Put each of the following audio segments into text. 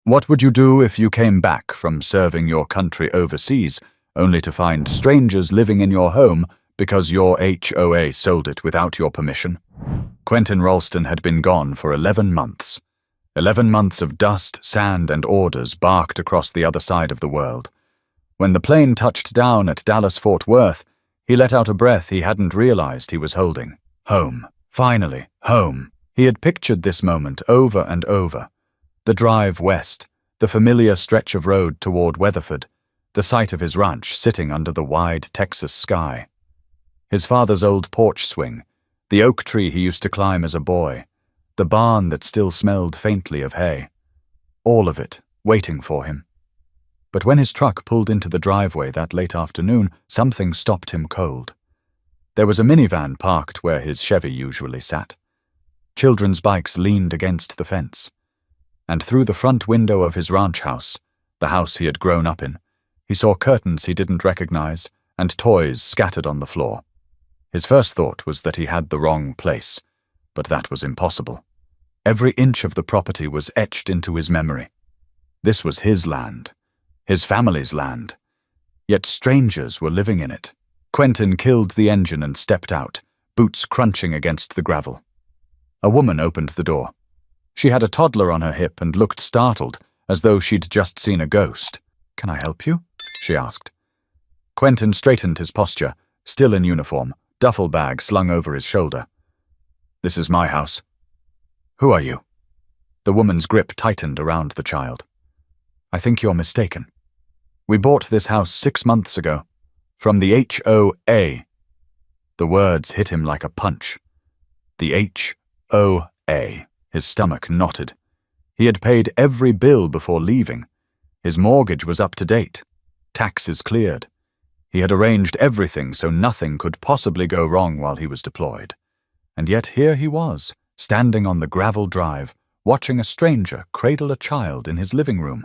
What would you do if you came back from serving your country overseas, only to find strangers living in your home because your HOA sold it without your permission? Quentin Ralston had been gone for 11 months. 11 months of dust, sand, and orders barked across the other side of the world. When the plane touched down at Dallas-Fort Worth, he let out a breath he hadn't realized he was holding. Home. Finally, home. He had pictured this moment over and over. The drive west, the familiar stretch of road toward Weatherford, the sight of his ranch sitting under the wide Texas sky. His father's old porch swing, the oak tree he used to climb as a boy, the barn that still smelled faintly of hay. All of it, waiting for him. But when his truck pulled into the driveway that late afternoon, something stopped him cold. There was a minivan parked where his Chevy usually sat. Children's bikes leaned against the fence. And through the front window of his ranch house, the house he had grown up in, he saw curtains he didn't recognize and toys scattered on the floor. His first thought was that he had the wrong place, but that was impossible. Every inch of the property was etched into his memory. This was his land, his family's land, yet strangers were living in it. Quentin killed the engine and stepped out, boots crunching against the gravel. A woman opened the door. She had a toddler on her hip and looked startled, as though she'd just seen a ghost. "Can I help you?" she asked. Quentin straightened his posture, still in uniform, duffel bag slung over his shoulder. "This is my house." "Who are you?" The woman's grip tightened around the child. "I think you're mistaken. We bought this house 6 months ago, from the HOA. The words hit him like a punch. The HOA. His stomach knotted. He had paid every bill before leaving. His mortgage was up to date. Taxes cleared. He had arranged everything so nothing could possibly go wrong while he was deployed. And yet here he was, standing on the gravel drive, watching a stranger cradle a child in his living room.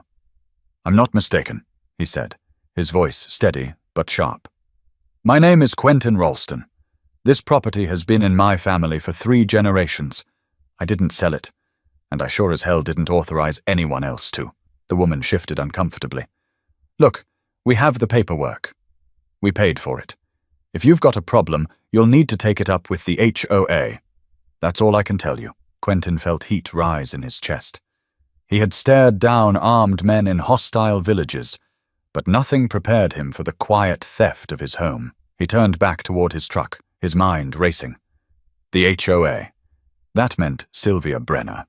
"I'm not mistaken," he said, his voice steady but sharp. "My name is Quentin Ralston. This property has been in my family for 3 generations. I didn't sell it, and I sure as hell didn't authorize anyone else to." The woman shifted uncomfortably. "Look, we have the paperwork. We paid for it. If you've got a problem, you'll need to take it up with the HOA. That's all I can tell you." Quentin felt heat rise in his chest. He had stared down armed men in hostile villages, but nothing prepared him for the quiet theft of his home. He turned back toward his truck, his mind racing. The HOA. That meant Sylvia Brenner.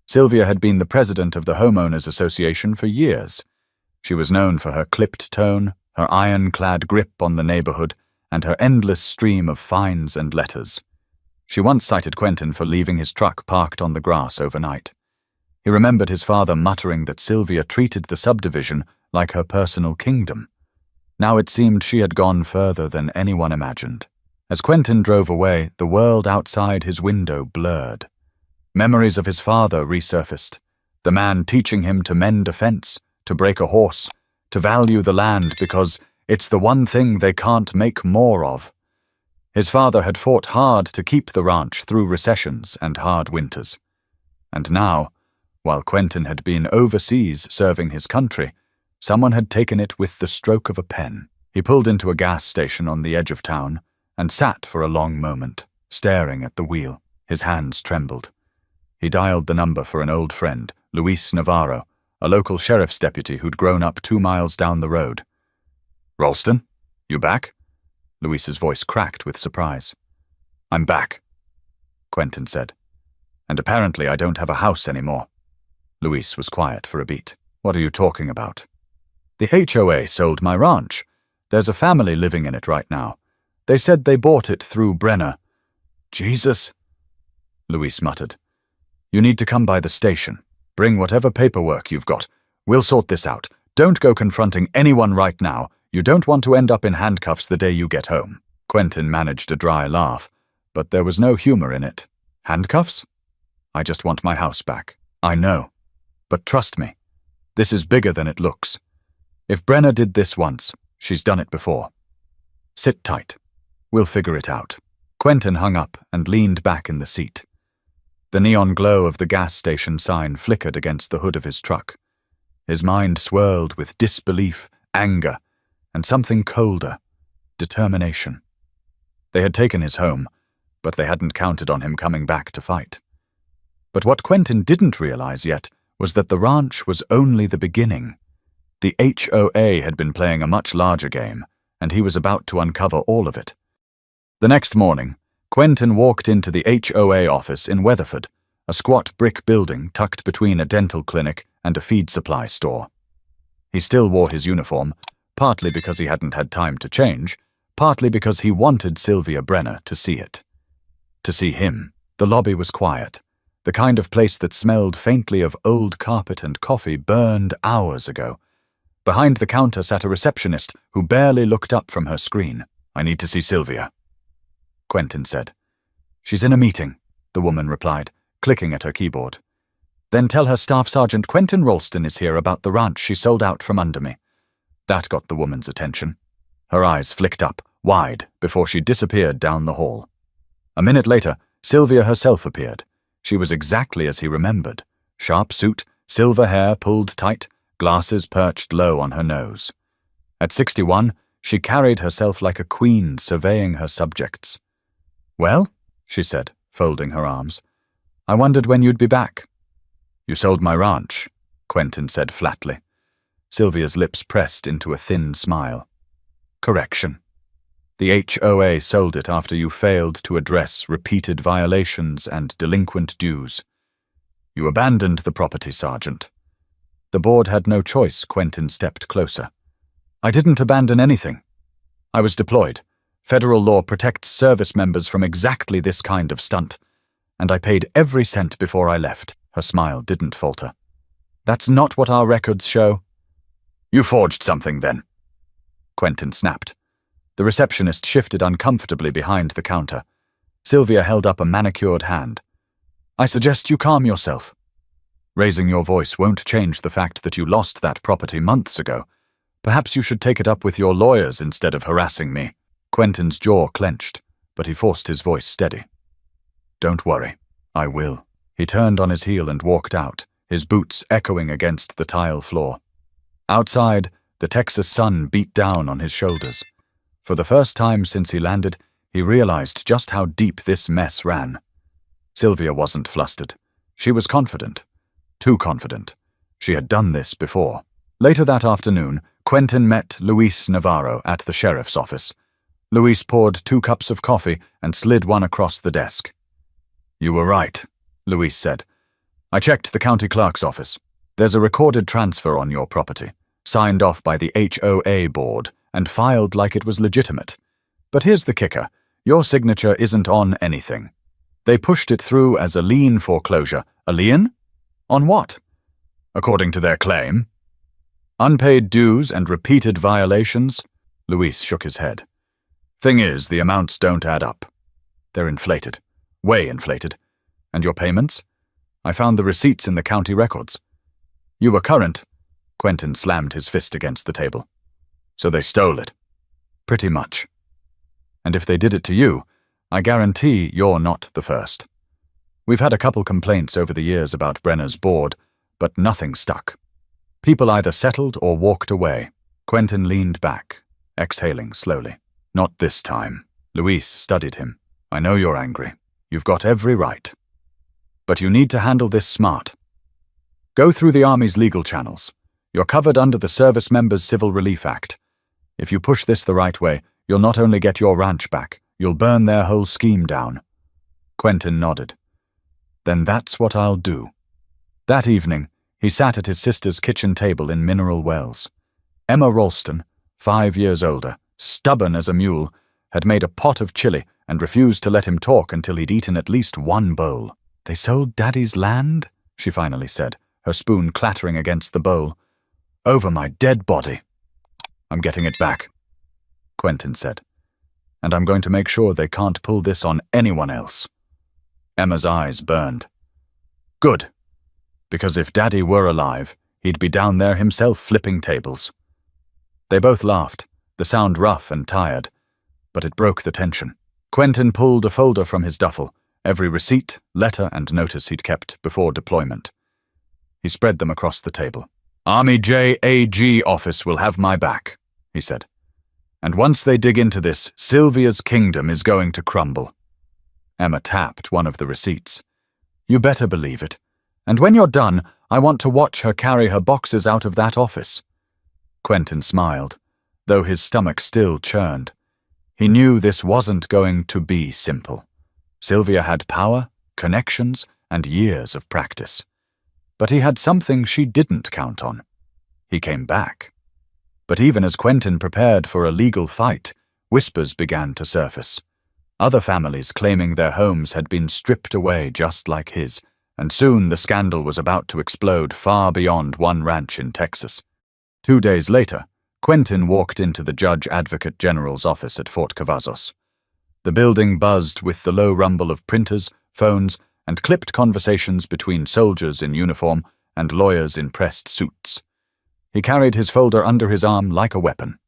Sylvia had been the president of the Homeowners Association for years. She was known for her clipped tone, her ironclad grip on the neighborhood, and her endless stream of fines and letters. She once cited Quentin for leaving his truck parked on the grass overnight. He remembered his father muttering that Sylvia treated the subdivision like her personal kingdom. Now it seemed she had gone further than anyone imagined. As Quentin drove away, the world outside his window blurred. Memories of his father resurfaced, the man teaching him to mend a fence, to break a horse, to value the land because it's the one thing they can't make more of. His father had fought hard to keep the ranch through recessions and hard winters. And now, while Quentin had been overseas serving his country, someone had taken it with the stroke of a pen. He pulled into a gas station on the edge of town and sat for a long moment, staring at the wheel. His hands trembled. He dialed the number for an old friend, Luis Navarro, a local sheriff's deputy who'd grown up 2 miles down the road. "Ralston, you back?" Luis's voice cracked with surprise. "I'm back," Quentin said. "And apparently I don't have a house anymore." Luis was quiet for a beat. "What are you talking about?" "The HOA sold my ranch. There's a family living in it right now. They said they bought it through Brenner." "Jesus," Luis muttered. "You need to come by the station. Bring whatever paperwork you've got. We'll sort this out. Don't go confronting anyone right now. You don't want to end up in handcuffs the day you get home." Quentin managed a dry laugh, but there was no humor in it. "Handcuffs? I just want my house back. I know. But trust me, this is bigger than it looks. If Brenner did this once, she's done it before. Sit tight. We'll figure it out." Quentin hung up and leaned back in the seat. The neon glow of the gas station sign flickered against the hood of his truck. His mind swirled with disbelief, anger, and something colder, determination. They had taken his home, but they hadn't counted on him coming back to fight. But what Quentin didn't realize yet was that the ranch was only the beginning. The HOA had been playing a much larger game, and he was about to uncover all of it. The next morning, Quentin walked into the HOA office in Weatherford, a squat brick building tucked between a dental clinic and a feed supply store. He still wore his uniform, partly because he hadn't had time to change, partly because he wanted Sylvia Brenner to see it. To see him. The lobby was quiet, the kind of place that smelled faintly of old carpet and coffee burned hours ago. Behind the counter sat a receptionist who barely looked up from her screen. "I need to see Sylvia," Quentin said. "She's in a meeting," the woman replied, clicking at her keyboard. "Then tell her Staff Sergeant Quentin Ralston is here about the ranch she sold out from under me." That got the woman's attention. Her eyes flicked up, wide, before she disappeared down the hall. A minute later, Sylvia herself appeared. She was exactly as he remembered. Sharp suit, silver hair pulled tight, glasses perched low on her nose. At 61, she carried herself like a queen surveying her subjects. "Well," she said, folding her arms, "I wondered when you'd be back." "You sold my ranch," Quentin said flatly. Sylvia's lips pressed into a thin smile. "Correction. The HOA sold it after you failed to address repeated violations and delinquent dues. You abandoned the property, Sergeant." The board had no choice. Quentin stepped closer. "I didn't abandon anything. I was deployed. Federal law protects service members from exactly this kind of stunt, and I paid every cent before I left." Her smile didn't falter. "That's not what our records show." "You forged something, then," Quentin snapped. The receptionist shifted uncomfortably behind the counter. Sylvia held up a manicured hand. "I suggest you calm yourself. Raising your voice won't change the fact that you lost that property months ago. Perhaps you should take it up with your lawyers instead of harassing me." Quentin's jaw clenched, but he forced his voice steady. "Don't worry, I will." He turned on his heel and walked out, his boots echoing against the tile floor. Outside, the Texas sun beat down on his shoulders. For the first time since he landed, he realized just how deep this mess ran. Sylvia wasn't flustered. She was confident. Too confident. She had done this before. Later that afternoon, Quentin met Luis Navarro at the sheriff's office. Luis poured 2 cups of coffee and slid one across the desk. "You were right," Luis said. "I checked the county clerk's office. There's a recorded transfer on your property, signed off by the HOA board and filed like it was legitimate. But here's the kicker. Your signature isn't on anything. They pushed it through as a lien foreclosure. A lien? On what? According to their claim. Unpaid dues and repeated violations?" Luis shook his head. "Thing is, the amounts don't add up. They're inflated. Way inflated. And your payments? I found the receipts in the county records. You were current." Quentin slammed his fist against the table. "So they stole it?" "Pretty much. And if they did it to you, I guarantee you're not the first. We've had a couple complaints over the years about Brenner's board, but nothing stuck. People either settled or walked away." Quentin leaned back, exhaling slowly. "Not this time." Luis studied him. "I know you're angry. You've got every right. But you need to handle this smart. Go through the Army's legal channels. You're covered under the Service Members Civil Relief Act. If you push this the right way, you'll not only get your ranch back, you'll burn their whole scheme down." Quentin nodded. "Then that's what I'll do." That evening, he sat at his sister's kitchen table in Mineral Wells. Emma Ralston, 5 years older, stubborn as a mule, had made a pot of chili and refused to let him talk until he'd eaten at least 1 bowl. "They sold Daddy's land?" she finally said, her spoon clattering against the bowl. "Over my dead body." "I'm getting it back," Quentin said. "And I'm going to make sure they can't pull this on anyone else." Emma's eyes burned. "Good. Because if Daddy were alive, he'd be down there himself flipping tables." They both laughed, the sound rough and tired, but it broke the tension. Quentin pulled a folder from his duffel, every receipt, letter, and notice he'd kept before deployment. He spread them across the table. Army JAG office will have my back, he said. And once they dig into this, Sylvia's kingdom is going to crumble. Emma tapped one of the receipts. You better believe it. And when you're done, I want to watch her carry her boxes out of that office. Quentin smiled, though his stomach still churned. He knew this wasn't going to be simple. Sylvia had power, connections, and years of practice. But he had something she didn't count on. He came back. But even as Quentin prepared for a legal fight, whispers began to surface. Other families claiming their homes had been stripped away just like his, and soon the scandal was about to explode far beyond one ranch in Texas. 2 days later, Quentin walked into the Judge Advocate General's office at Fort Cavazos. The building buzzed with the low rumble of printers, phones, and clipped conversations between soldiers in uniform and lawyers in pressed suits. He carried his folder under his arm like a weapon.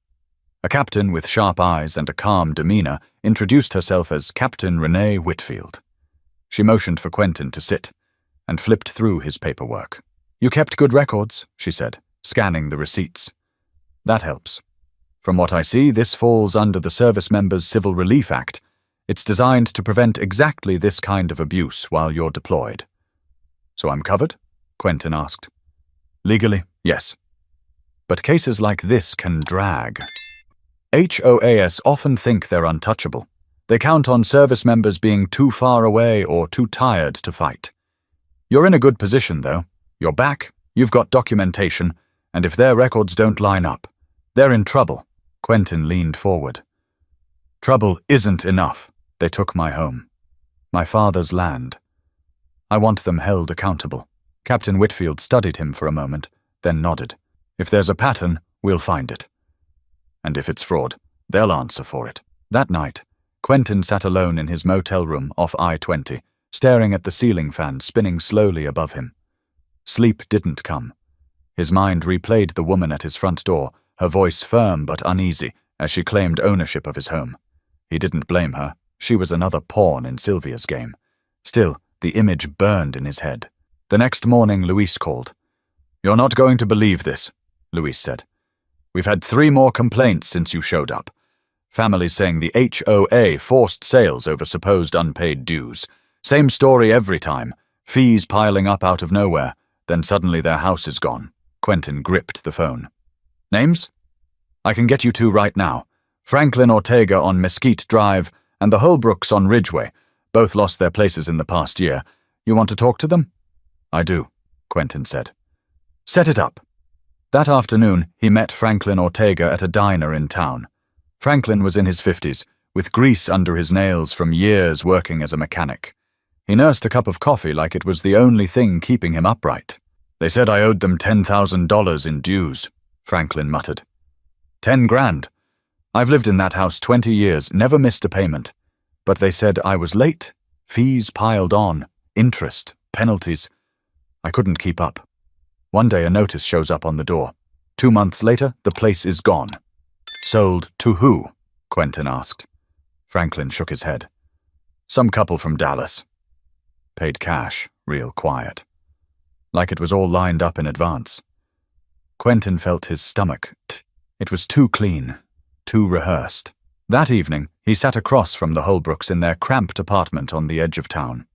A captain with sharp eyes and a calm demeanor introduced herself as Captain Renee Whitfield. She motioned for Quentin to sit, and flipped through his paperwork. You kept good records, she said, scanning the receipts. That helps. From what I see, this falls under the Service Members Civil Relief Act. It's designed to prevent exactly this kind of abuse while you're deployed. So I'm covered? Quentin asked. Legally, yes. But cases like this can drag. HOAs often think they're untouchable. They count on service members being too far away or too tired to fight. You're in a good position, though. You're back, you've got documentation, and if their records don't line up, they're in trouble. Quentin leaned forward. Trouble isn't enough. They took my home. My father's land. I want them held accountable. Captain Whitfield studied him for a moment, then nodded. If there's a pattern, we'll find it. And if it's fraud, they'll answer for it. That night, Quentin sat alone in his motel room off I-20, staring at the ceiling fan spinning slowly above him. Sleep didn't come. His mind replayed the woman at his front door, her voice firm but uneasy, as she claimed ownership of his home. He didn't blame her. She was another pawn in Sylvia's game. Still, the image burned in his head. The next morning, Luis called. You're not going to believe this, Luis said. We've had 3 more complaints since you showed up. Families saying the HOA forced sales over supposed unpaid dues. Same story every time. Fees piling up out of nowhere. Then suddenly their house is gone. Quentin gripped the phone. Names? I can get you 2 right now. Franklin Ortega on Mesquite Drive and the Holbrooks on Ridgeway. Both lost their places in the past year. You want to talk to them? I do, Quentin said. Set it up. That afternoon, he met Franklin Ortega at a diner in town. Franklin was in his 50s, with grease under his nails from years working as a mechanic. He nursed a cup of coffee like it was the only thing keeping him upright. They said I owed them $10,000 in dues, Franklin muttered. 10 grand. I've lived in that house 20 years, never missed a payment. But they said I was late. Fees piled on, interest, penalties. I couldn't keep up. One day a notice shows up on the door. 2 months later, the place is gone. Sold to who? Quentin asked. Franklin shook his head. Some couple from Dallas. Paid cash, real quiet. Like it was all lined up in advance. Quentin felt his stomach. It was too clean, too rehearsed. That evening, he sat across from the Holbrooks in their cramped apartment on the edge of town.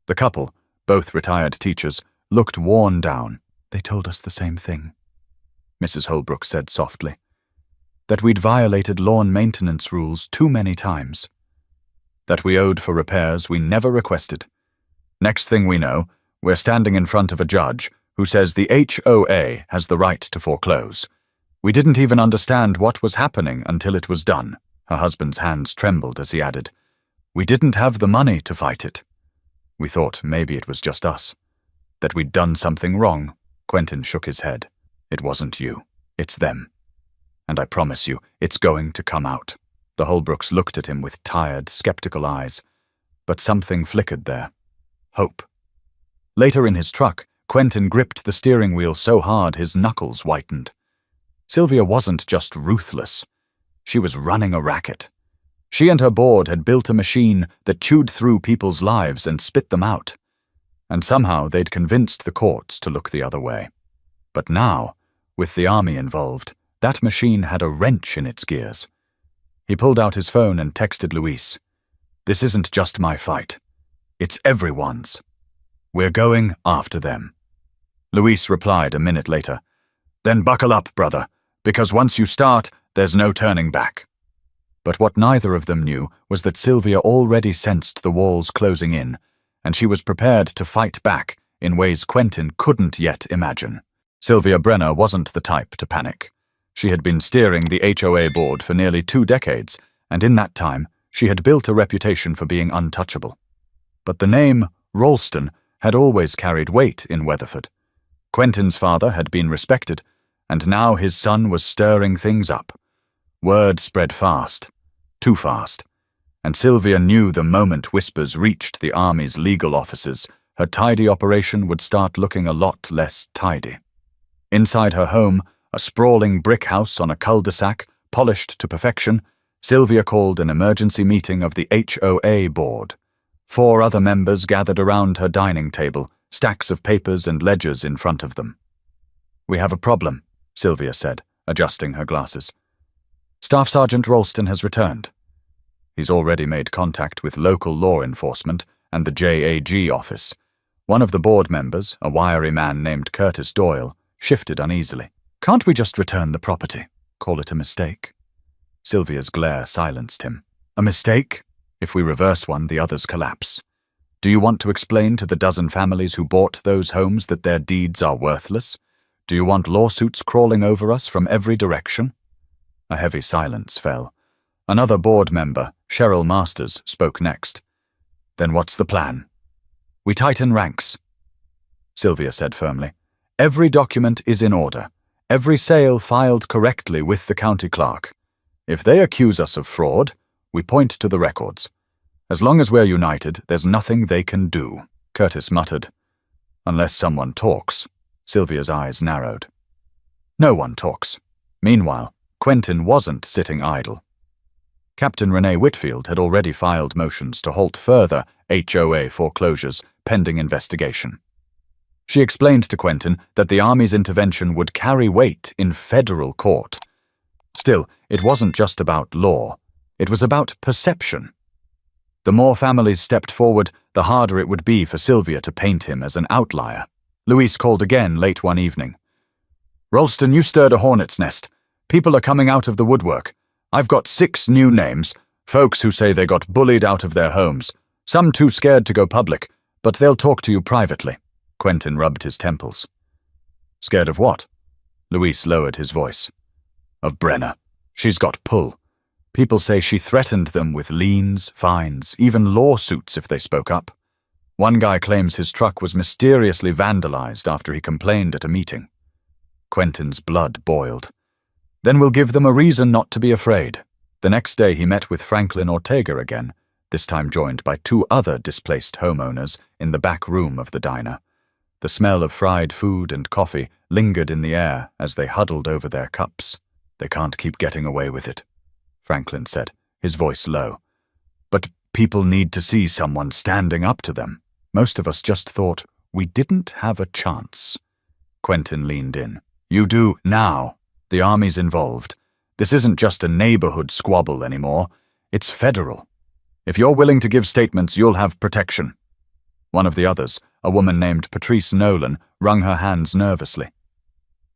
The couple, both retired teachers, looked worn down. They told us the same thing, Mrs. Holbrook said softly. That we'd violated lawn maintenance rules too many times. That we owed for repairs we never requested. Next thing we know, we're standing in front of a judge who says the HOA has the right to foreclose. We didn't even understand what was happening until it was done. Her husband's hands trembled as he added, We didn't have the money to fight it. We thought maybe it was just us. That we'd done something wrong. Quentin shook his head. It wasn't you. It's them. And I promise you, it's going to come out. The Holbrooks looked at him with tired, skeptical eyes. But something flickered there. Hope. Later in his truck, Quentin gripped the steering wheel so hard his knuckles whitened. Sylvia wasn't just ruthless. She was running a racket. She and her board had built a machine that chewed through people's lives and spit them out. And somehow they'd convinced the courts to look the other way. But now, with the army involved, that machine had a wrench in its gears. He pulled out his phone and texted Luis. "This isn't just my fight. It's everyone's. We're going after them." Luis replied a minute later, "Then buckle up, brother, because once you start, there's no turning back." But what neither of them knew was that Sylvia already sensed the walls closing in, and she was prepared to fight back in ways Quentin couldn't yet imagine. Sylvia Brenner wasn't the type to panic. She had been steering the HOA board for nearly 2 decades, and in that time, she had built a reputation for being untouchable. But the name Ralston had always carried weight in Weatherford. Quentin's father had been respected, and now his son was stirring things up. Word spread fast, too fast, and Sylvia knew the moment whispers reached the army's legal offices, her tidy operation would start looking a lot less tidy. Inside her home, a sprawling brick house on a cul-de-sac, polished to perfection, Sylvia called an emergency meeting of the HOA board. 4 other members gathered around her dining table, stacks of papers and ledgers in front of them. "We have a problem," Sylvia said, adjusting her glasses. "Staff Sergeant Ralston has returned. He's already made contact with local law enforcement and the JAG office." One of the board members, a wiry man named Curtis Doyle, shifted uneasily. "Can't we just return the property? Call it a mistake?" Sylvia's glare silenced him. "A mistake? If we reverse one, the others collapse. Do you want to explain to the dozen families who bought those homes that their deeds are worthless? Do you want lawsuits crawling over us from every direction?" A heavy silence fell. Another board member, Cheryl Masters, spoke next. "Then what's the plan?" "We tighten ranks," Sylvia said firmly. "Every document is in order. Every sale filed correctly with the county clerk. If they accuse us of fraud, we point to the records. As long as we're united, there's nothing they can do." Curtis muttered. "Unless someone talks." Sylvia's eyes narrowed. No one talks. Meanwhile, Quentin wasn't sitting idle. Captain Renee Whitfield had already filed motions to halt further HOA foreclosures pending investigation. She explained to Quentin that the Army's intervention would carry weight in federal court. Still, it wasn't just about law. It was about perception. The more families stepped forward, the harder it would be for Sylvia to paint him as an outlier. Luis called again late one evening. "Ralston, you stirred a hornet's nest. People are coming out of the woodwork. I've got 6 new names, folks who say they got bullied out of their homes. Some too scared to go public, but they'll talk to you privately." Quentin rubbed his temples. "Scared of what?" Luis lowered his voice. "Of Brenner. She's got pull. People say she threatened them with liens, fines, even lawsuits if they spoke up. One guy claims his truck was mysteriously vandalized after he complained at a meeting." Quentin's blood boiled. "Then we'll give them a reason not to be afraid." The next day he met with Franklin Ortega again, this time joined by 2 other displaced homeowners in the back room of the diner. The smell of fried food and coffee lingered in the air as they huddled over their cups. "They can't keep getting away with it," Franklin said, his voice low. "But people need to see someone standing up to them. Most of us just thought we didn't have a chance." Quentin leaned in. "You do now. The Army's involved. This isn't just a neighborhood squabble anymore. It's federal. If you're willing to give statements, you'll have protection." One of the others, a woman named Patrice Nolan, wrung her hands nervously.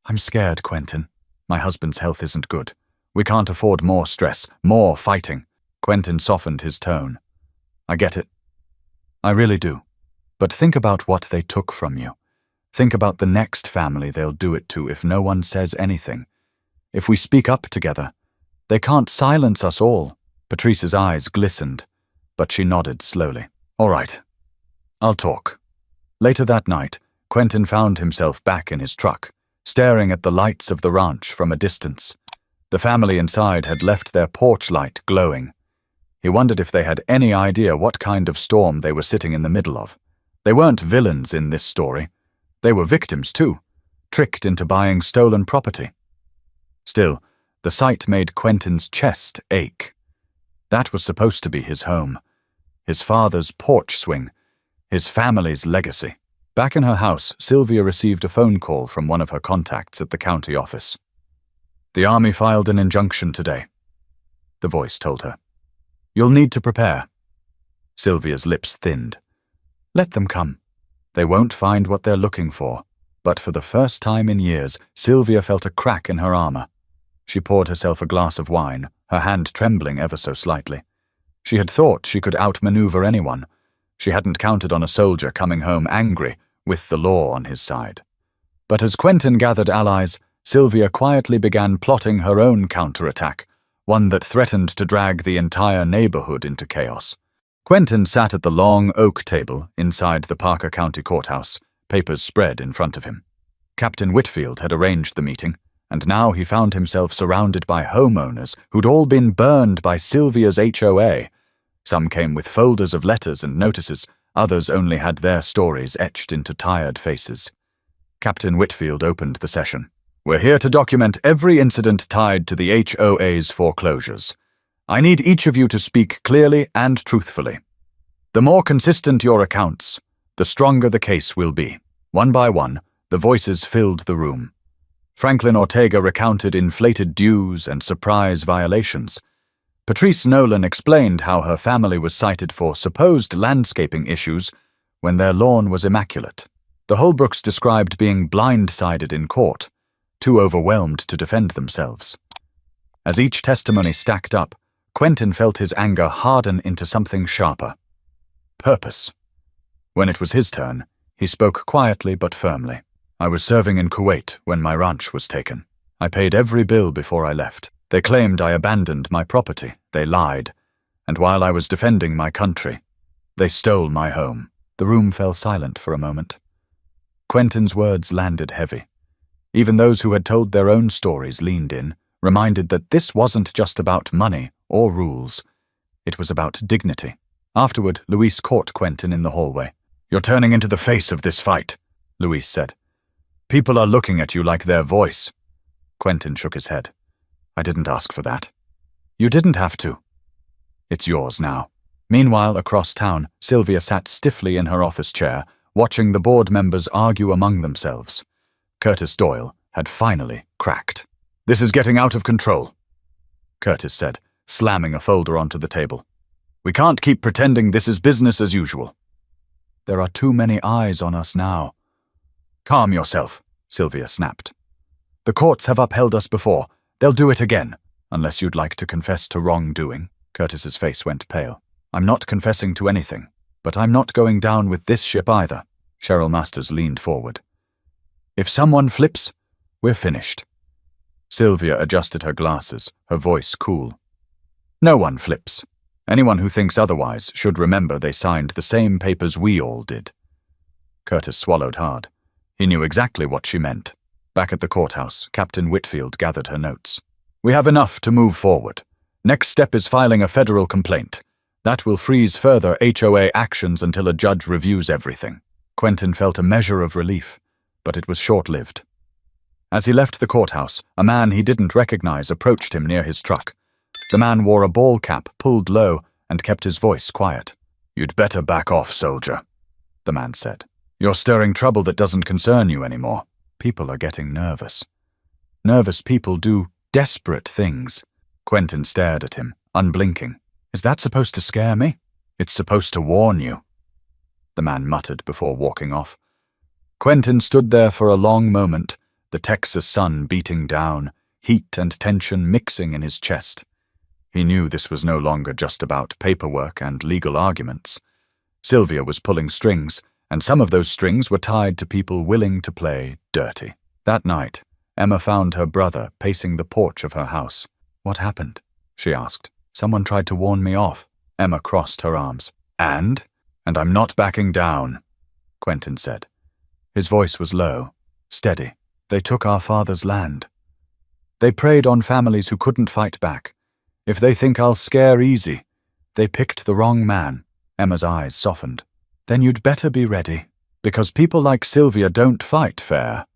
"I'm scared, Quentin. My husband's health isn't good. We can't afford more stress, more fighting." Quentin softened his tone. "I get it. I really do. But think about what they took from you. Think about the next family they'll do it to if no one says anything. If we speak up together, they can't silence us all." Patrice's eyes glistened, but she nodded slowly. "All right. I'll talk." Later that night, Quentin found himself back in his truck, staring at the lights of the ranch from a distance. The family inside had left their porch light glowing. He wondered if they had any idea what kind of storm they were sitting in the middle of. They weren't villains in this story. They were victims too, tricked into buying stolen property. Still, the sight made Quentin's chest ache. That was supposed to be his home, his father's porch swing, his family's legacy. Back in her house, Sylvia received a phone call from one of her contacts at the county office. "The army filed an injunction today," the voice told her. "You'll need to prepare." Sylvia's lips thinned. Let them come. They won't find what they're looking for. But for the first time in years, Sylvia felt a crack in her armor. She poured herself a glass of wine, her hand trembling ever so slightly. She had thought she could outmaneuver anyone. She hadn't counted on a soldier coming home angry, with the law on his side. But as Quentin gathered allies, Sylvia quietly began plotting her own counterattack, one that threatened to drag the entire neighborhood into chaos. Quentin sat at the long oak table inside the Parker County Courthouse, papers spread in front of him. Captain Whitfield had arranged the meeting, and now he found himself surrounded by homeowners who'd all been burned by Sylvia's HOA. Some came with folders of letters and notices, others only had their stories etched into tired faces. Captain Whitfield opened the session. "We're here to document every incident tied to the HOA's foreclosures. I need each of you to speak clearly and truthfully. The more consistent your accounts, the stronger the case will be." One by one, the voices filled the room. Franklin Ortega recounted inflated dues and surprise violations. Patrice Nolan explained how her family was cited for supposed landscaping issues when their lawn was immaculate. The Holbrooks described being blindsided in court, too overwhelmed to defend themselves. As each testimony stacked up, Quentin felt his anger harden into something sharper. Purpose. When it was his turn, he spoke quietly but firmly. "I was serving in Kuwait when my ranch was taken. I paid every bill before I left. They claimed I abandoned my property. They lied. And while I was defending my country, they stole my home." The room fell silent for a moment. Quentin's words landed heavy. Even those who had told their own stories leaned in, reminded that this wasn't just about money or rules. It was about dignity. Afterward, Luis caught Quentin in the hallway. "You're turning into the face of this fight," Luis said. "People are looking at you like their voice." Quentin shook his head. "I didn't ask for that." "You didn't have to." "It's yours now." Meanwhile, across town, Sylvia sat stiffly in her office chair, watching the board members argue among themselves. Curtis Doyle had finally cracked. "This is getting out of control," Curtis said, slamming a folder onto the table. "We can't keep pretending this is business as usual." "There are too many eyes on us now." "Calm yourself," Sylvia snapped. "The courts have upheld us before. They'll do it again, unless you'd like to confess to wrongdoing." Curtis's face went pale. "I'm not confessing to anything, but I'm not going down with this ship either." Cheryl Masters leaned forward. "If someone flips, we're finished." Sylvia adjusted her glasses, her voice cool. "No one flips. Anyone who thinks otherwise should remember they signed the same papers we all did." Curtis swallowed hard. He knew exactly what she meant. Back at the courthouse, Captain Whitfield gathered her notes. "We have enough to move forward. Next step is filing a federal complaint. That will freeze further HOA actions until a judge reviews everything." Quentin felt a measure of relief, but it was short-lived. As he left the courthouse, a man he didn't recognize approached him near his truck. The man wore a ball cap pulled low and kept his voice quiet. "You'd better back off, soldier," the man said. "You're stirring trouble that doesn't concern you anymore." People are getting nervous. Nervous people do desperate things. Quentin stared at him, unblinking. "Is that supposed to scare me?" "It's supposed to warn you," the man muttered before walking off. Quentin stood there for a long moment, the Texas sun beating down, heat and tension mixing in his chest. He knew this was no longer just about paperwork and legal arguments. Sylvia was pulling strings, and some of those strings were tied to people willing to play dirty. That night, Emma found her brother pacing the porch of her house. "What happened?" she asked. "Someone tried to warn me off." Emma crossed her arms. And I'm not backing down," Quentin said. His voice was low, steady. "They took our father's land. They preyed on families who couldn't fight back. If they think I'll scare easy, they picked the wrong man." Emma's eyes softened. "Then you'd better be ready, because people like Sylvia don't fight fair."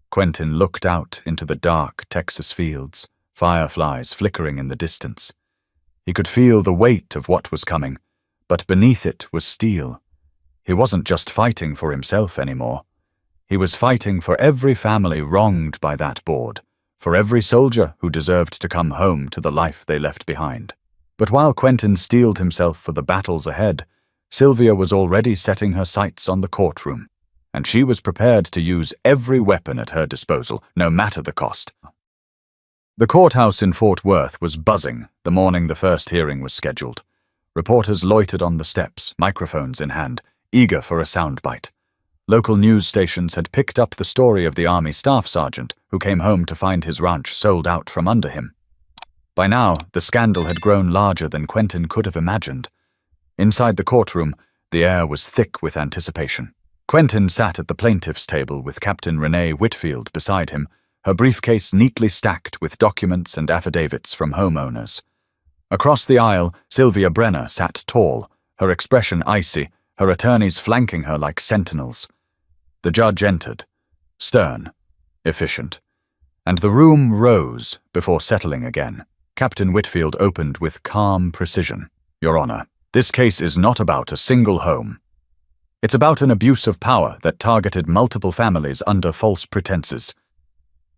Quentin looked out into the dark Texas fields, fireflies flickering in the distance. He could feel the weight of what was coming, but beneath it was steel. He wasn't just fighting for himself anymore. He was fighting for every family wronged by that board, for every soldier who deserved to come home to the life they left behind. But while Quentin steeled himself for the battles ahead, Sylvia was already setting her sights on the courtroom, and she was prepared to use every weapon at her disposal, no matter the cost. The courthouse in Fort Worth was buzzing the morning the first hearing was scheduled. Reporters loitered on the steps, microphones in hand, eager for a soundbite. Local news stations had picked up the story of the Army staff sergeant who came home to find his ranch sold out from under him. By now, the scandal had grown larger than Quentin could have imagined. Inside the courtroom, the air was thick with anticipation. Quentin sat at the plaintiff's table with Captain Renee Whitfield beside him, her briefcase neatly stacked with documents and affidavits from homeowners. Across the aisle, Sylvia Brenner sat tall, her expression icy, her attorneys flanking her like sentinels. The judge entered, stern, efficient, and the room rose before settling again. Captain Whitfield opened with calm precision. Your Honor, this case is not about a single home. It's about an abuse of power that targeted multiple families under false pretenses.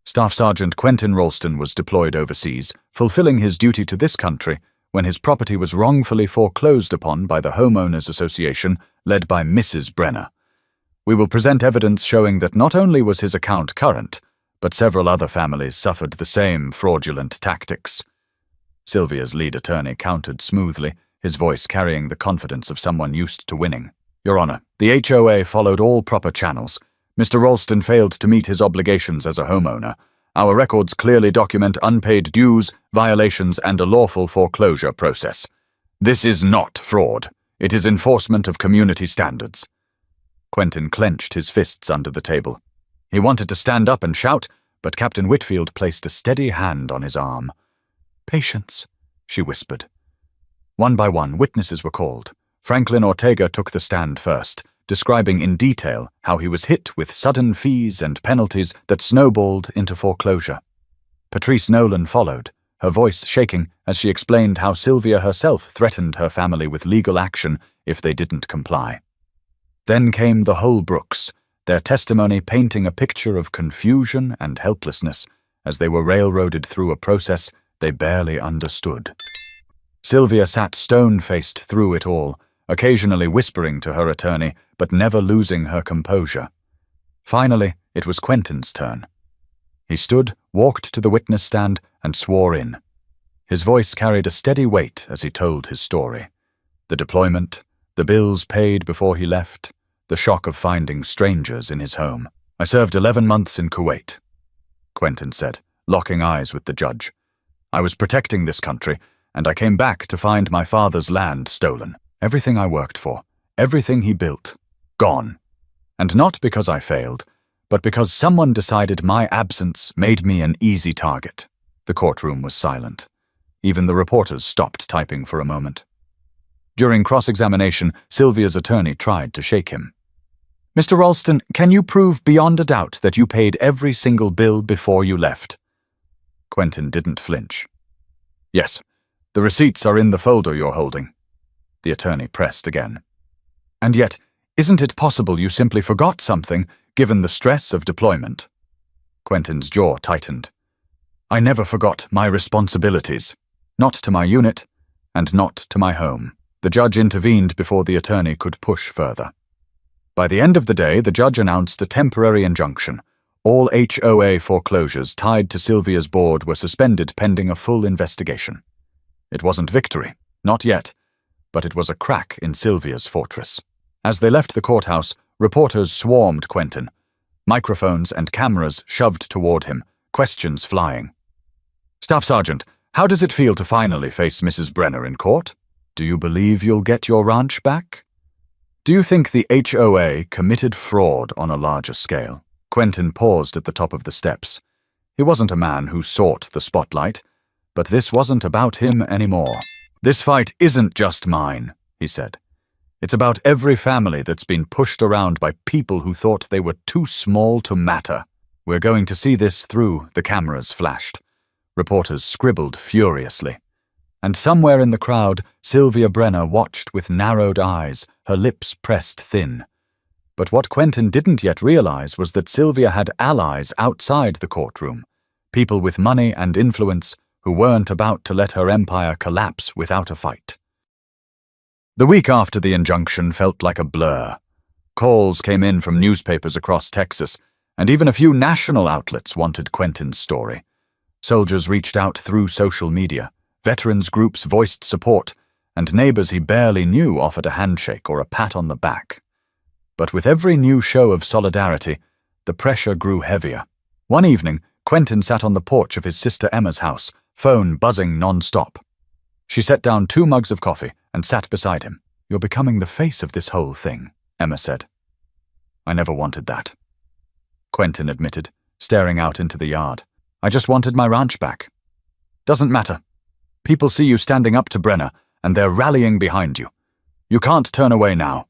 Staff Sergeant Quentin Ralston was deployed overseas, fulfilling his duty to this country when his property was wrongfully foreclosed upon by the Homeowners Association led by Mrs. Brenner. We will present evidence showing that not only was his account current, but several other families suffered the same fraudulent tactics. Sylvia's lead attorney countered smoothly, his voice carrying the confidence of someone used to winning. Your Honor, the HOA followed all proper channels. Mr. Ralston failed to meet his obligations as a homeowner. Our records clearly document unpaid dues, violations, and a lawful foreclosure process. This is not fraud. It is enforcement of community standards. Quentin clenched his fists under the table. He wanted to stand up and shout, but Captain Whitfield placed a steady hand on his arm. Patience, she whispered. One by one, witnesses were called. Franklin Ortega took the stand first, describing in detail how he was hit with sudden fees and penalties that snowballed into foreclosure. Patrice Nolan followed, her voice shaking as she explained how Sylvia herself threatened her family with legal action if they didn't comply. Then came the Holbrooks, their testimony painting a picture of confusion and helplessness as they were railroaded through a process they barely understood. Sylvia sat stone-faced through it all, occasionally whispering to her attorney, but never losing her composure. Finally, it was Quentin's turn. He stood, walked to the witness stand, and swore in. His voice carried a steady weight as he told his story. The deployment, the bills paid before he left, the shock of finding strangers in his home. I served 11 months in Kuwait, Quentin said, locking eyes with the judge. I was protecting this country, and I came back to find my father's land stolen. Everything I worked for, everything he built, gone. And not because I failed, but because someone decided my absence made me an easy target. The courtroom was silent. Even the reporters stopped typing for a moment. During cross-examination, Sylvia's attorney tried to shake him. Mr. Ralston, can you prove beyond a doubt that you paid every single bill before you left? Quentin didn't flinch. Yes, the receipts are in the folder you're holding. The attorney pressed again. And yet, isn't it possible you simply forgot something, given the stress of deployment? Quentin's jaw tightened. I never forgot my responsibilities. Not to my unit, and not to my home. The judge intervened before the attorney could push further. By the end of the day, the judge announced a temporary injunction. All HOA foreclosures tied to Sylvia's board were suspended pending a full investigation. It wasn't victory, not yet, but it was a crack in Sylvia's fortress. As they left the courthouse, reporters swarmed Quentin. Microphones and cameras shoved toward him, questions flying. Staff Sergeant, how does it feel to finally face Mrs. Brenner in court? Do you believe you'll get your ranch back? Do you think the HOA committed fraud on a larger scale? Quentin paused at the top of the steps. He wasn't a man who sought the spotlight, but this wasn't about him anymore. This fight isn't just mine, he said. It's about every family that's been pushed around by people who thought they were too small to matter. We're going to see this through, the cameras flashed. Reporters scribbled furiously. And somewhere in the crowd, Sylvia Brenner watched with narrowed eyes, her lips pressed thin. But what Quentin didn't yet realize was that Sylvia had allies outside the courtroom, people with money and influence who weren't about to let her empire collapse without a fight. The week after the injunction felt like a blur. Calls came in from newspapers across Texas, and even a few national outlets wanted Quentin's story. Soldiers reached out through social media, veterans groups voiced support, and neighbors he barely knew offered a handshake or a pat on the back. But with every new show of solidarity, the pressure grew heavier. One evening, Quentin sat on the porch of his sister Emma's house, phone buzzing non-stop. She set down 2 mugs of coffee and sat beside him. "You're becoming the face of this whole thing," Emma said. "I never wanted that," Quentin admitted, staring out into the yard. "I just wanted my ranch back." "Doesn't matter. People see you standing up to Brenner, and they're rallying behind you. You can't turn away now."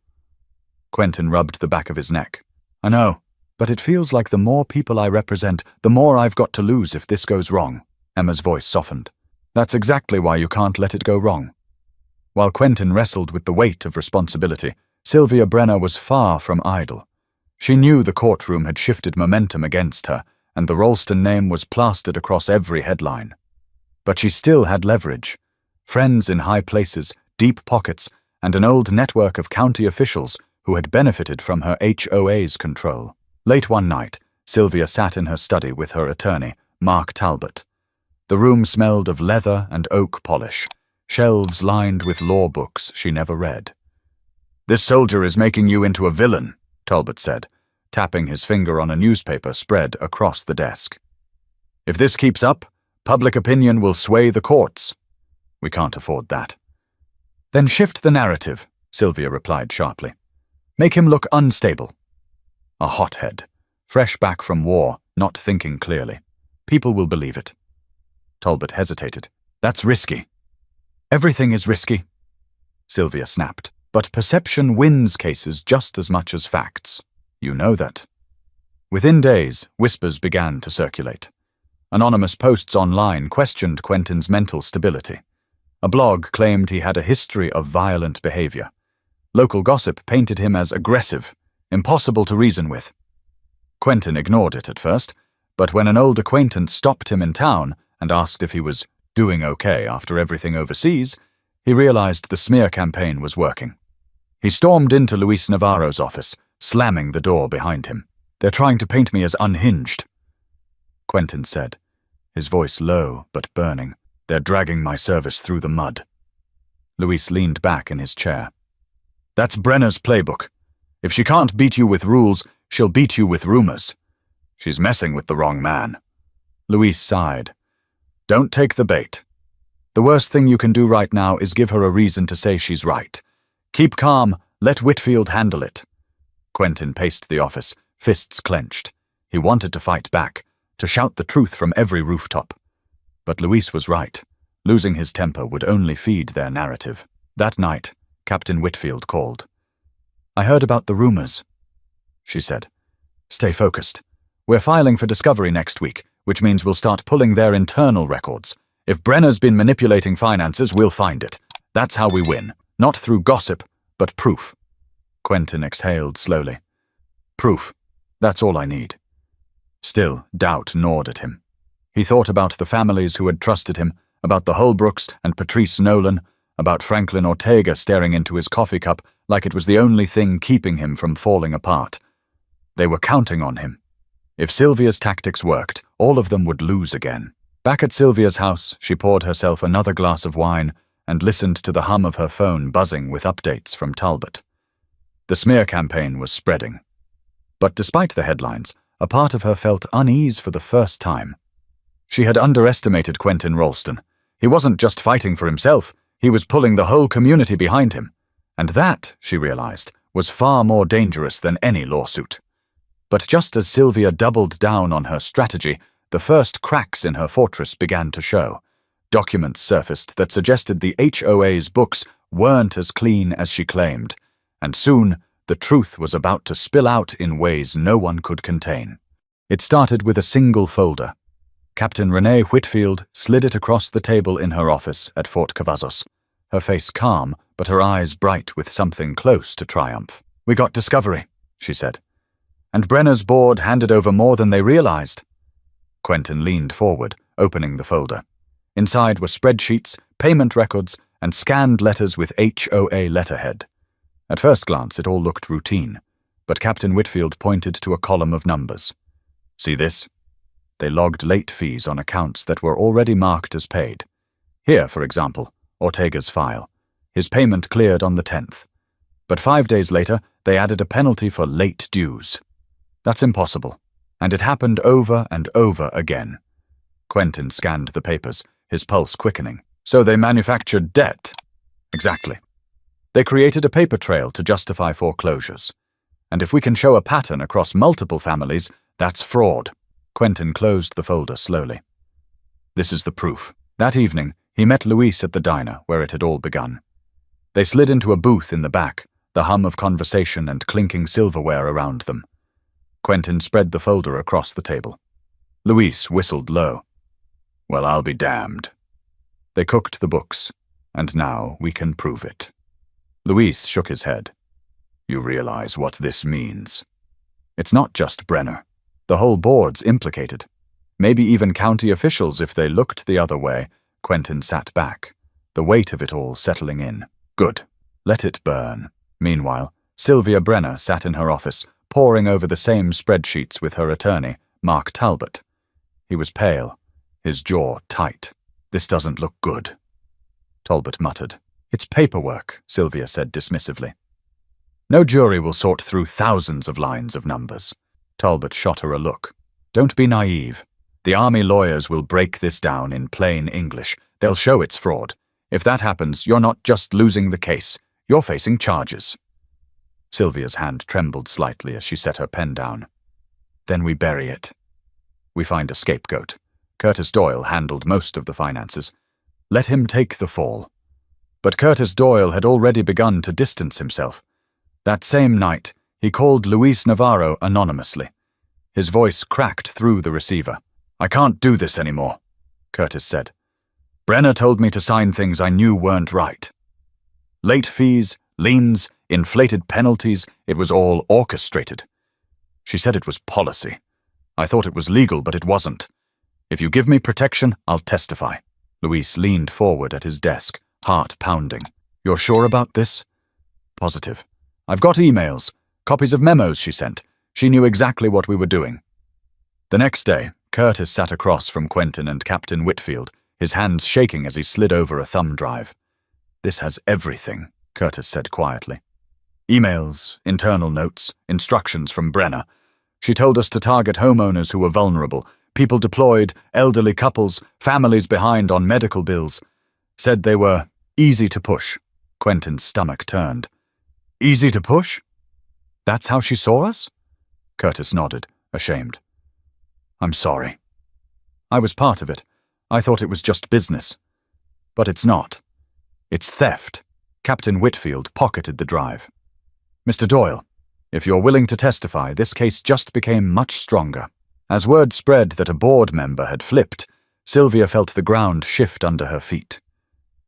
Quentin rubbed the back of his neck. "I know, but it feels like the more people I represent, the more I've got to lose if this goes wrong." Emma's voice softened. "That's exactly why you can't let it go wrong." While Quentin wrestled with the weight of responsibility, Sylvia Brenner was far from idle. She knew the courtroom had shifted momentum against her, and the Ralston name was plastered across every headline. But she still had leverage. Friends in high places, deep pockets, and an old network of county officials who had benefited from her HOA's control. Late one night, Sylvia sat in her study with her attorney, Mark Talbot. The room smelled of leather and oak polish, shelves lined with law books she never read. "This soldier is making you into a villain," Talbot said, tapping his finger on a newspaper spread across the desk. "If this keeps up, public opinion will sway the courts. We can't afford that." "Then shift the narrative," Sylvia replied sharply. "Make him look unstable. A hothead, fresh back from war, not thinking clearly. People will believe it." Talbot hesitated. "That's risky." "Everything is risky," Sylvia snapped. "But perception wins cases just as much as facts. You know that." Within days, whispers began to circulate. Anonymous posts online questioned Quentin's mental stability. A blog claimed he had a history of violent behavior. Local gossip painted him as aggressive, impossible to reason with. Quentin ignored it at first, but when an old acquaintance stopped him in town and asked if he was doing okay after everything overseas, he realized the smear campaign was working. He stormed into Luis Navarro's office, slamming the door behind him. "They're trying to paint me as unhinged," Quentin said, his voice low but burning. "They're dragging my service through the mud." Luis leaned back in his chair. "That's Brenner's playbook. If she can't beat you with rules, she'll beat you with rumors. She's messing with the wrong man." Luis sighed. "Don't take the bait. The worst thing you can do right now is give her a reason to say she's right. Keep calm, let Whitfield handle it." Quentin paced the office, fists clenched. He wanted to fight back, to shout the truth from every rooftop. But Luis was right. Losing his temper would only feed their narrative. That night, Captain Whitfield called. "I heard about the rumors," she said. "Stay focused. We're filing for discovery next week, which means we'll start pulling their internal records. If Brenner's been manipulating finances, we'll find it. That's how we win. Not through gossip, but proof." Quentin exhaled slowly. "Proof. That's all I need." Still, doubt gnawed at him. He thought about the families who had trusted him, about the Holbrooks and Patrice Nolan, about Franklin Ortega staring into his coffee cup like it was the only thing keeping him from falling apart. They were counting on him. If Sylvia's tactics worked, all of them would lose again. Back at Sylvia's house, she poured herself another glass of wine and listened to the hum of her phone buzzing with updates from Talbot. The smear campaign was spreading. But despite the headlines, a part of her felt unease for the first time. She had underestimated Quentin Ralston. He wasn't just fighting for himself, he was pulling the whole community behind him. And that, she realized, was far more dangerous than any lawsuit. But just as Sylvia doubled down on her strategy, the first cracks in her fortress began to show. Documents surfaced that suggested the HOA's books weren't as clean as she claimed, and soon the truth was about to spill out in ways no one could contain. It started with a single folder. Captain Renee Whitfield slid it across the table in her office at Fort Cavazos. her face calm, but her eyes bright with something close to triumph. "We got discovery," she said. "And Brenner's board handed over more than they realized." Quentin leaned forward, opening the folder. Inside were spreadsheets, payment records, and scanned letters with HOA letterhead. At first glance, it all looked routine, but Captain Whitfield pointed to a column of numbers. "See this?" They logged late fees on accounts that were already marked as paid. Here, for example, Ortega's file. His payment cleared on the 10th. But 5 days later, they added a penalty for late dues. That's impossible. And it happened over and over again. Quentin scanned the papers, his pulse quickening. "So they manufactured debt." "Exactly. They created a paper trail to justify foreclosures. And if we can show a pattern across multiple families, that's fraud." Quentin closed the folder slowly. "This is the proof." That evening, he met Luis at the diner where it had all begun. They slid into a booth in the back, the hum of conversation and clinking silverware around them. Quentin spread the folder across the table. Luis whistled low. "Well, I'll be damned." They cooked the books, and now we can prove it. Luis shook his head. "You realize what this means? It's not just Brenner. The whole board's implicated. Maybe even county officials if they looked the other way." Quentin sat back, the weight of it all settling in. "Good. Let it burn." Meanwhile, Sylvia Brenner sat in her office, poring over the same spreadsheets with her attorney, Mark Talbot. He was pale, his jaw tight. "This doesn't look good," Talbot muttered. "It's paperwork," Sylvia said dismissively. "No jury will sort through thousands of lines of numbers." Talbot shot her a look. "Don't be naive. The army lawyers will break this down in plain English. They'll show it's fraud. If that happens, you're not just losing the case. You're facing charges." Sylvia's hand trembled slightly as she set her pen down. "Then we bury it. We find a scapegoat. Curtis Doyle handled most of the finances. Let him take the fall." But Curtis Doyle had already begun to distance himself. That same night, he called Luis Navarro anonymously. His voice cracked through the receiver. "I can't do this anymore," Curtis said. "Brenner told me to sign things I knew weren't right. Late fees, liens, inflated penalties, it was all orchestrated. She said it was policy. I thought it was legal, but it wasn't. If you give me protection, I'll testify." Luis leaned forward at his desk, heart pounding. "You're sure about this?" "Positive. I've got emails, copies of memos she sent. She knew exactly what we were doing." The next day, Curtis sat across from Quentin and Captain Whitfield, his hands shaking as he slid over a thumb drive. "This has everything," Curtis said quietly. "Emails, internal notes, instructions from Brenner. She told us to target homeowners who were vulnerable, people deployed, elderly couples, families behind on medical bills. Said they were easy to push." Quentin's stomach turned. "Easy to push? That's how she saw us?" Curtis nodded, ashamed. "I'm sorry. I was part of it. I thought it was just business. But it's not. It's theft." Captain Whitfield pocketed the drive. "Mr. Doyle, if you're willing to testify, this case just became much stronger." As word spread that a board member had flipped, Sylvia felt the ground shift under her feet.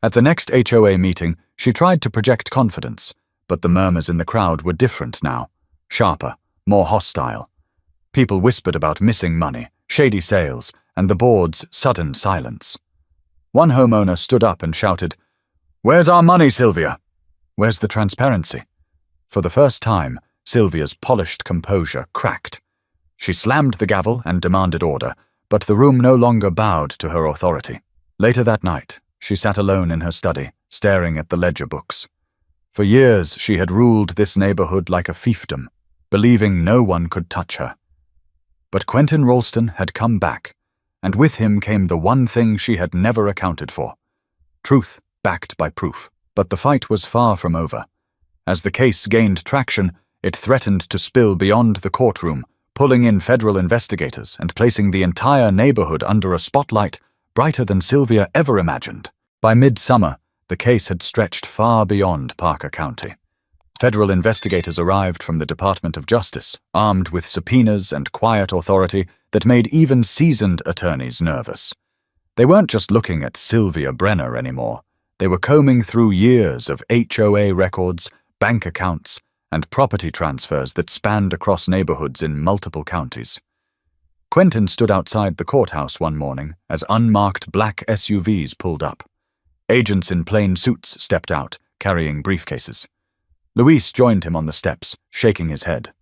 At the next HOA meeting, she tried to project confidence, but the murmurs in the crowd were different now, sharper, more hostile. People whispered about missing money, shady sales, and the board's sudden silence. One homeowner stood up and shouted, "Where's our money, Sylvia? Where's the transparency?" For the first time, Sylvia's polished composure cracked. She slammed the gavel and demanded order, but the room no longer bowed to her authority. Later that night, she sat alone in her study, staring at the ledger books. For years, she had ruled this neighborhood like a fiefdom, believing no one could touch her. But Quentin Ralston had come back, and with him came the one thing she had never accounted for: truth backed by proof. But the fight was far from over. As the case gained traction, it threatened to spill beyond the courtroom, pulling in federal investigators and placing the entire neighborhood under a spotlight brighter than Sylvia ever imagined. By midsummer, the case had stretched far beyond Parker County. Federal investigators arrived from the Department of Justice, armed with subpoenas and quiet authority that made even seasoned attorneys nervous. They weren't just looking at Sylvia Brenner anymore. They were combing through years of HOA records, bank accounts, and property transfers that spanned across neighborhoods in multiple counties. Quentin stood outside the courthouse one morning as unmarked black SUVs pulled up. Agents in plain suits stepped out, carrying briefcases. Luis joined him on the steps, shaking his head.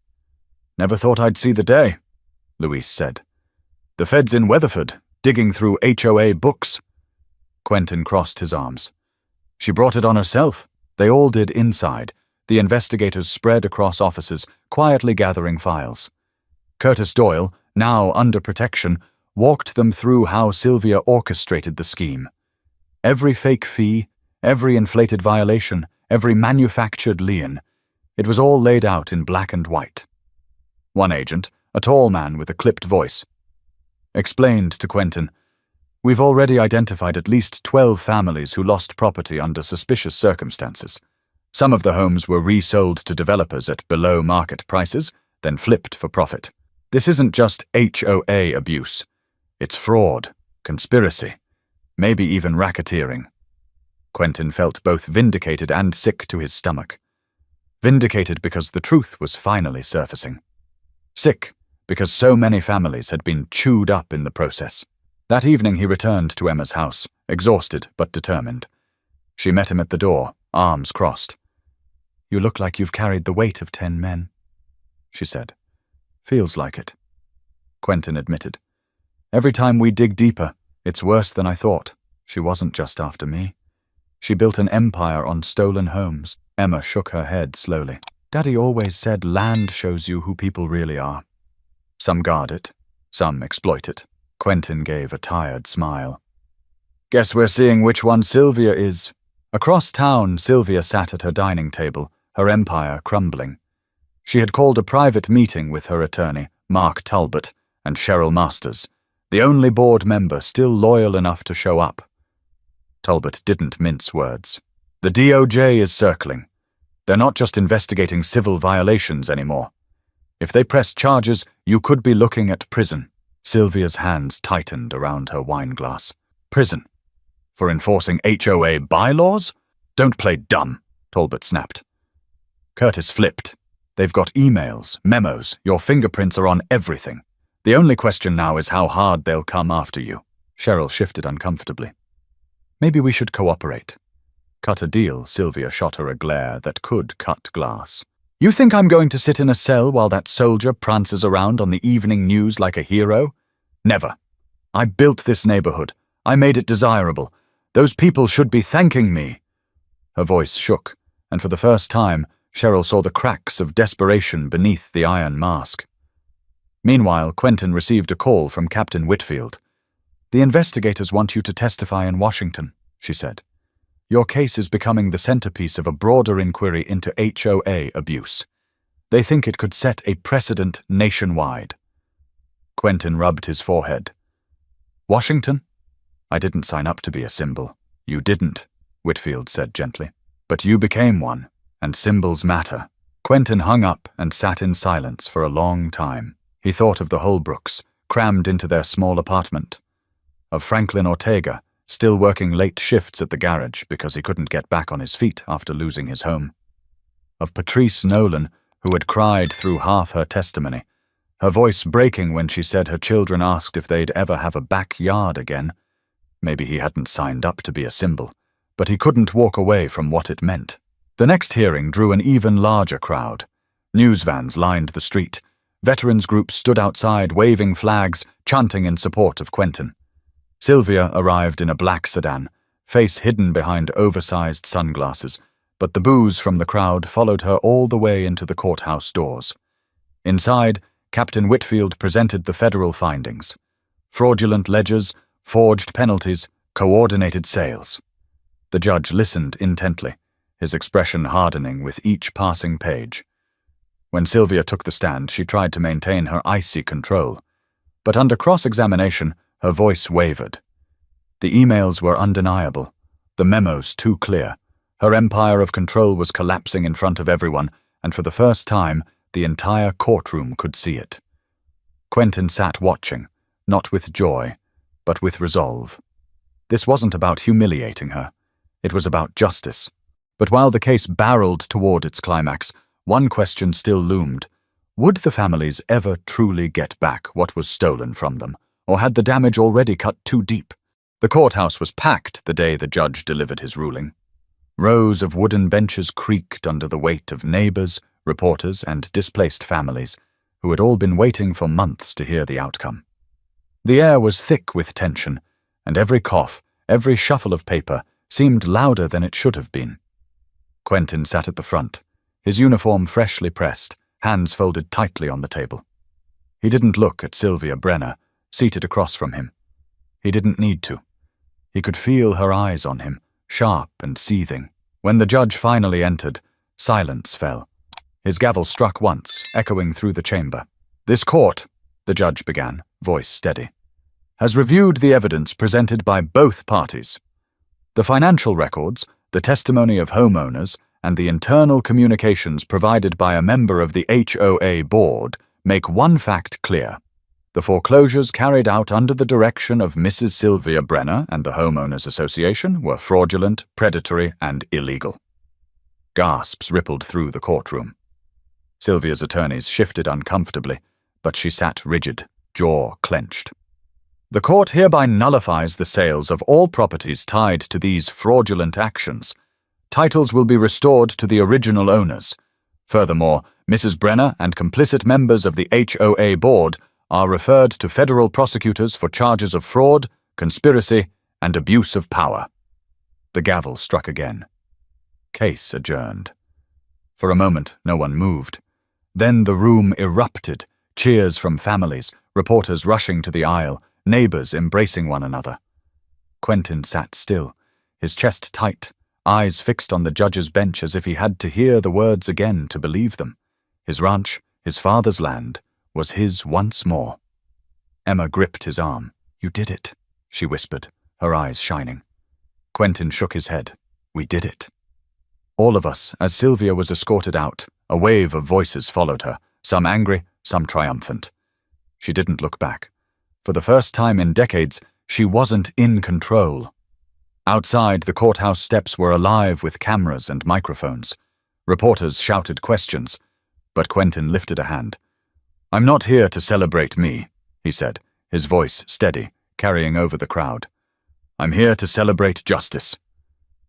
"Never thought I'd see the day," Luis said. "The feds in Weatherford, digging through HOA books." Quentin crossed his arms. "She brought it on herself." They all did inside. The investigators spread across offices, quietly gathering files. Curtis Doyle, now under protection, walked them through how Sylvia orchestrated the scheme. Every fake fee, every inflated violation, every manufactured lien, it was all laid out in black and white. One agent, a tall man with a clipped voice, explained to Quentin, "We've already identified at least 12 families who lost property under suspicious circumstances. Some of the homes were resold to developers at below market prices, then flipped for profit. This isn't just HOA abuse. It's fraud, conspiracy, maybe even racketeering." Quentin felt both vindicated and sick to his stomach. Vindicated because the truth was finally surfacing. Sick because so many families had been chewed up in the process. That evening he returned to Emma's house, exhausted but determined. She met him at the door, arms crossed. "You look like you've carried the weight of 10 men, she said. "Feels like it," Quentin admitted. "Every time we dig deeper, it's worse than I thought. She wasn't just after me. She built an empire on stolen homes." Emma shook her head slowly. "Daddy always said land shows you who people really are. Some guard it, some exploit it." Quentin gave a tired smile. "Guess we're seeing which one Sylvia is." Across town, Sylvia sat at her dining table, her empire crumbling. She had called a private meeting with her attorney, Mark Talbot, and Cheryl Masters, the only board member still loyal enough to show up. Talbot didn't mince words. "The DOJ is circling. They're not just investigating civil violations anymore. If they press charges, you could be looking at prison." Sylvia's hands tightened around her wineglass. "Prison? For enforcing HOA bylaws? Don't play dumb," Talbot snapped. Curtis flipped. "They've got emails, memos, your fingerprints are on everything. The only question now is how hard they'll come after you." Cheryl shifted uncomfortably. "Maybe we should cooperate." "Cut a deal," Sylvia shot her a glare that could cut glass. "You think I'm going to sit in a cell while that soldier prances around on the evening news like a hero? Never. I built this neighborhood. I made it desirable. Those people should be thanking me." Her voice shook, and for the first time, Cheryl saw the cracks of desperation beneath the iron mask. Meanwhile, Quentin received a call from Captain Whitfield. "The investigators want you to testify in Washington," she said. "Your case is becoming the centerpiece of a broader inquiry into HOA abuse. They think it could set a precedent nationwide." Quentin rubbed his forehead. "Washington? I didn't sign up to be a symbol." "You didn't," Whitfield said gently. "But you became one, and symbols matter." Quentin hung up and sat in silence for a long time. He thought of the Holbrooks, crammed into their small apartment, of Franklin Ortega, still working late shifts at the garage because he couldn't get back on his feet after losing his home, of Patrice Nolan, who had cried through half her testimony, her voice breaking when she said her children asked if they'd ever have a backyard again. Maybe he hadn't signed up to be a symbol, but he couldn't walk away from what it meant. The next hearing drew an even larger crowd. News vans lined the street. Veterans groups stood outside waving flags, chanting in support of Quentin. Sylvia arrived in a black sedan, face hidden behind oversized sunglasses, but the boos from the crowd followed her all the way into the courthouse doors. Inside, Captain Whitfield presented the federal findings: fraudulent ledgers, forged penalties, coordinated sales. The judge listened intently, his expression hardening with each passing page. When Sylvia took the stand, she tried to maintain her icy control, but under cross-examination, her voice wavered. The emails were undeniable, the memos too clear. Her empire of control was collapsing in front of everyone, and for the first time, the entire courtroom could see it. Quentin sat watching, not with joy, but with resolve. This wasn't about humiliating her. It was about justice. But while the case barreled toward its climax, one question still loomed. Would the families ever truly get back what was stolen from them, or had the damage already cut too deep? The courthouse was packed the day the judge delivered his ruling. Rows of wooden benches creaked under the weight of neighbors, reporters, and displaced families, who had all been waiting for months to hear the outcome. The air was thick with tension, and every cough, every shuffle of paper, seemed louder than it should have been. Quentin sat at the front, his uniform freshly pressed, hands folded tightly on the table. He didn't look at Sylvia Brenner, seated across from him. He didn't need to. He could feel her eyes on him, sharp and seething. When the judge finally entered, silence fell. His gavel struck once, echoing through the chamber. "This court," the judge began, voice steady, "has reviewed the evidence presented by both parties. The financial records, the testimony of homeowners, and the internal communications provided by a member of the HOA board make one fact clear. The foreclosures carried out under the direction of Mrs. Sylvia Brenner and the Homeowners Association were fraudulent, predatory, and illegal." Gasps rippled through the courtroom. Sylvia's attorneys shifted uncomfortably, but she sat rigid, jaw clenched. "The court hereby nullifies the sales of all properties tied to these fraudulent actions. Titles will be restored to the original owners. Furthermore, Mrs. Brenner and complicit members of the HOA board are referred to federal prosecutors for charges of fraud, conspiracy, and abuse of power." The gavel struck again. Case adjourned. For a moment, no one moved. Then the room erupted, cheers from families, reporters rushing to the aisle, neighbors embracing one another. Quentin sat still, his chest tight, eyes fixed on the judge's bench as if he had to hear the words again to believe them. His ranch, his father's land, was his once more. Emma gripped his arm. "You did it," she whispered, her eyes shining. Quentin shook his head. "We did it." All of us, as Sylvia was escorted out, a wave of voices followed her, some angry, some triumphant. She didn't look back. For the first time in decades, she wasn't in control. Outside, the courthouse steps were alive with cameras and microphones. Reporters shouted questions, but Quentin lifted a hand. "I'm not here to celebrate me," he said, his voice steady, carrying over the crowd. "I'm here to celebrate justice."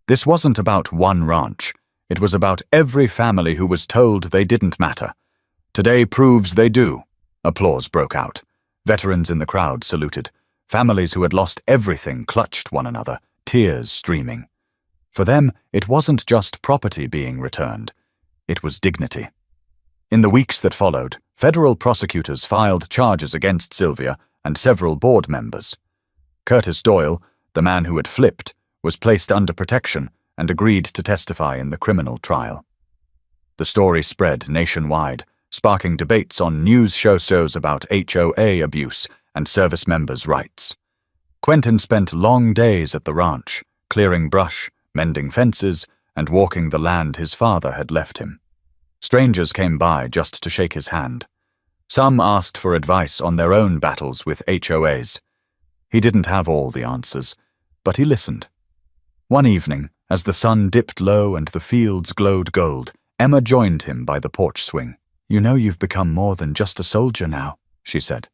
This wasn't about one ranch. It was about every family who was told they didn't matter. Today proves they do. Applause broke out. Veterans in the crowd saluted. Families who had lost everything clutched one another, tears streaming. For them, it wasn't just property being returned. It was dignity. In the weeks that followed, federal prosecutors filed charges against Sylvia and several board members. Curtis Doyle, the man who had flipped, was placed under protection and agreed to testify in the criminal trial. The story spread nationwide, sparking debates on news shows about HOA abuse and service members' rights. Quentin spent long days at the ranch, clearing brush, mending fences, and walking the land his father had left him. Strangers came by just to shake his hand. Some asked for advice on their own battles with HOAs. He didn't have all the answers, but he listened. One evening, as the sun dipped low and the fields glowed gold, Emma joined him by the porch swing. "You know you've become more than just a soldier now," she said.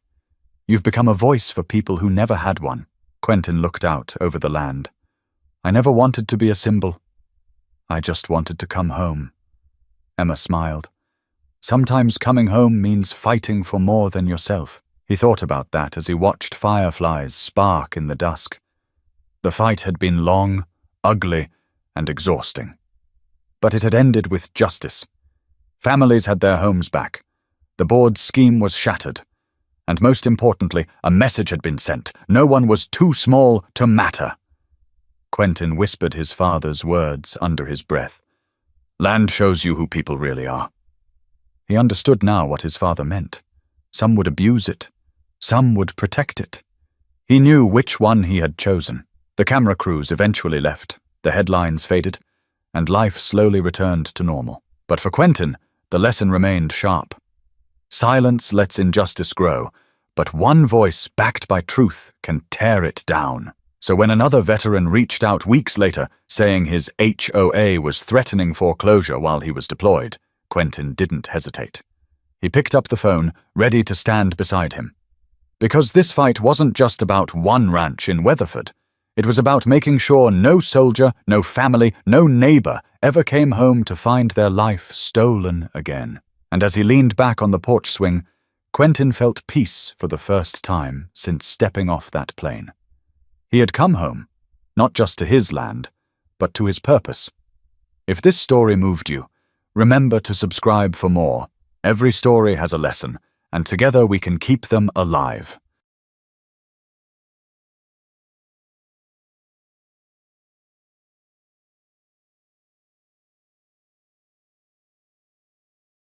"You've become a voice for people who never had one." Quentin looked out over the land. "I never wanted to be a symbol. I just wanted to come home." Emma smiled. "Sometimes coming home means fighting for more than yourself." He thought about that as he watched fireflies spark in the dusk. The fight had been long, ugly, and exhausting. But it had ended with justice. Families had their homes back. The board's scheme was shattered. And most importantly, a message had been sent. No one was too small to matter. Quentin whispered his father's words under his breath. "Land shows you who people really are." He understood now what his father meant. Some would abuse it. Some would protect it. He knew which one he had chosen. The camera crews eventually left, the headlines faded, and life slowly returned to normal. But for Quentin, the lesson remained sharp. Silence lets injustice grow, but one voice backed by truth can tear it down. So when another veteran reached out weeks later, saying his HOA was threatening foreclosure while he was deployed, Quentin didn't hesitate. He picked up the phone, ready to stand beside him. Because this fight wasn't just about one ranch in Weatherford. It was about making sure no soldier, no family, no neighbor ever came home to find their life stolen again. And as he leaned back on the porch swing, Quentin felt peace for the first time since stepping off that plane. He had come home, not just to his land, but to his purpose. If this story moved you, remember to subscribe for more. Every story has a lesson, and together we can keep them alive.